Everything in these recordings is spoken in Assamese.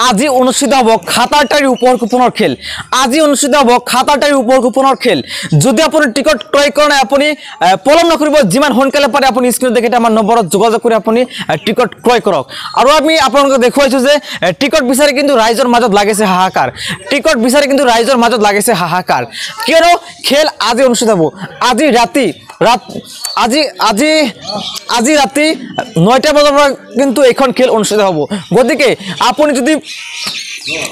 আজি অনুষ্ঠিত হ'ব খাতাটাৰী ওপৰ কুপনৰ খেল। আজি অনুষ্ঠিত হ'ব খাতাটাৰী ওপৰ কুপনৰ খেল। যদি আপুনি টিকট ক্ৰয় কৰা নাই আপুনি পলম নকৰিব, যিমান সোনকালে পাৰে আপুনি স্ক্ৰীনত দেখি আমাৰ নম্বৰত যোগাযোগ কৰি আপুনি টিকট ক্ৰয় কৰক। আৰু আমি আপোনালোকক দেখুৱাইছোঁ যে টিকট বিচাৰি কিন্তু ৰাইজৰ মাজত লাগিছে হাহাকাৰ। টিকট বিচাৰি কিন্তু ৰাইজৰ মাজত লাগিছে হাহাকাৰ, কিয়নো খেল আজি অনুষ্ঠিত হ'ব। আজি ৰাতি আজি ৰাতি 9টা বজাৰ পৰা কিন্তু এইখন খেল অনুষ্ঠিত হ'ব। গতিকে আপুনি যদি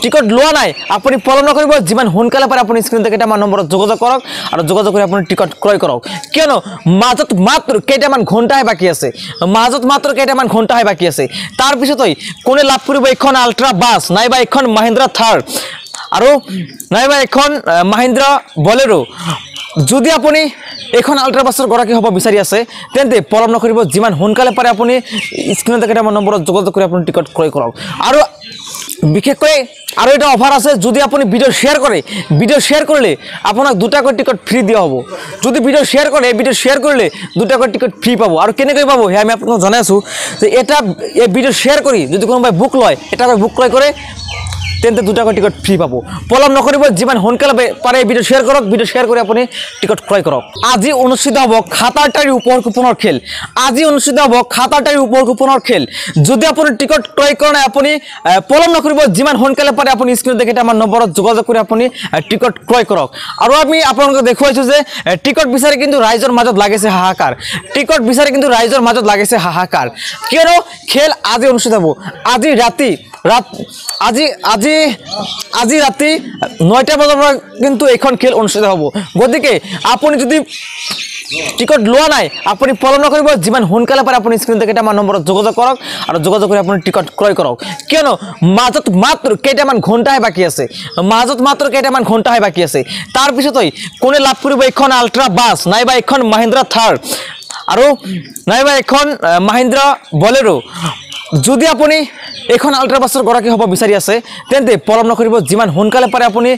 টিকট লোৱা নাই আপুনি পলম নকৰিব, যিমান সোনকালে পাৰে আপুনি স্ক্ৰীন দেখি আমাৰ নম্বৰত যোগাযোগ কৰক আৰু যোগাযোগ কৰি আপুনি টিকট ক্ৰয় কৰক, কিয়নো মাজত মাত্ৰ কেইটামান ঘণ্টাহে বাকী আছে। তাৰপিছতই কোনে লাভ কৰিব এইখন আল্ট্ৰা বাছ, নাইবা এইখন মাহিন্দ্ৰা থাৰ আৰু নাইবা এইখন মাহিন্দ্ৰা বলেৰো। যদি আপুনি এইখন আল্ট্ৰা বাছৰ গৰাকী হ'ব বিচাৰি আছে তেন্তে পলম নকৰিব, যিমান সোনকালে পাৰে আপুনি স্ক্ৰীনত দেখি আমাৰ নম্বৰত যোগাযোগ কৰি আপুনি টিকট ক্ৰয় কৰক। আৰু বিশেষকৈ আৰু এটা অফাৰ আছে, যদি আপুনি ভিডিঅ' শ্বেয়াৰ কৰিলে আপোনাক দুটাকৈ টিকট ফ্ৰী দিয়া হ'ব। যদি ভিডিঅ' শ্বেয়াৰ কৰিলে দুটাকৈ টিকট ফ্ৰী পাব। আৰু কেনেকৈ পাব সেয়া আমি আপোনাক জনাই আছোঁ যে এই ভিডিঅ' শ্বেয়াৰ কৰি যদি কোনোবাই বুক লয়, এটাকৈ বুক ক্ৰয় কৰে তেন্তে দুটাকৈ টিকট ফ্ৰী পাব। পলম নকৰিব, যিমান সোনকালে পাৰে ভিডিঅ' শ্বেয়াৰ কৰক, ভিডিঅ' শ্বেয়াৰ কৰি আপুনি টিকট ক্ৰয় কৰক। আজি অনুষ্ঠিত হ'ব খাতাটাৰী ওপৰ কুপনৰ খেল। আজি অনুষ্ঠিত হ'ব খাতাটাৰী ওপৰ কুপনৰ খেল। যদি আপুনি টিকট ক্ৰয় কৰা নাই আপুনি পলম নকৰিব, যিমান সোনকালে পাৰে আপুনি স্ক্ৰীনত দেখি আমাৰ নম্বৰত যোগাযোগ কৰি আপুনি টিকট ক্ৰয় কৰক। আৰু আমি আপোনালোকক দেখুৱাইছোঁ যে টিকট বিচাৰি কিন্তু ৰাইজৰ মাজত লাগিছে হাহাকাৰ। কিয়নো খেল আজি অনুষ্ঠিত হ'ব। আজি ৰাতি 9টা বজাৰ পৰা কিন্তু এইখন খেল অনুষ্ঠিত হ'ব। গতিকে আপুনি যদি টিকট লোৱা নাই আপুনি পলম নকৰিব, যিমান সোনকালে পাৰে আপুনি স্ক্ৰীন দেখি আমাৰ নম্বৰত যোগাযোগ কৰক আৰু যোগাযোগ কৰি আপুনি টিকট ক্ৰয় কৰক, কিয়নো মাজত মাত্ৰ কেইটামান ঘণ্টাহে বাকী আছে। তাৰপিছতই কোনে লাভ কৰিব এইখন আল্ট্ৰা বাছ, নাইবা এইখন মাহিন্দ্ৰা থাৰ আৰু নাইবা এইখন মাহিন্দ্ৰা বলেৰো। যদি আপুনি এইখন আল্ট্ৰা বাছৰ গৰাকী হ'ব বিচাৰি আছে তেন্তে পলম নকৰিব, যিমান সোনকালে পাৰে আপুনি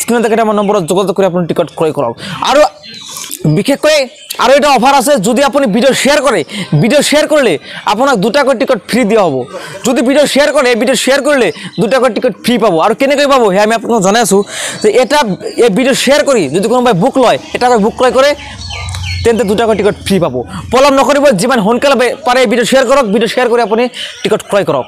স্ক্ৰীনত দেখি আমাৰ নম্বৰত যোগাযোগ কৰি আপুনি টিকট ক্ৰয় কৰক। আৰু বিশেষকৈ আৰু এটা অফাৰ আছে, যদি আপুনি ভিডিঅ' শ্বেয়াৰ কৰিলে আপোনাক দুটাকৈ টিকট ফ্ৰী দিয়া হ'ব। যদি ভিডিঅ' শ্বেয়াৰ কৰিলে দুটাকৈ টিকট ফ্ৰী পাব। আৰু কেনেকৈ পাব সেয়া আমি আপোনাক জনাই আছোঁ যে এই ভিডিঅ' শ্বেয়াৰ কৰি যদি কোনোবাই বুক লয়, এটাকৈ বুক ক্ৰয় কৰে তেন্তে দুটাকৈ টিকট ফ্ৰী পাব। পলম নকৰিব, যিমান সোনকালে পাৰে ভিডিঅ' শ্বেয়াৰ কৰক, ভিডিঅ' শ্বেয়াৰ কৰি আপুনি টিকট ক্ৰয় কৰক।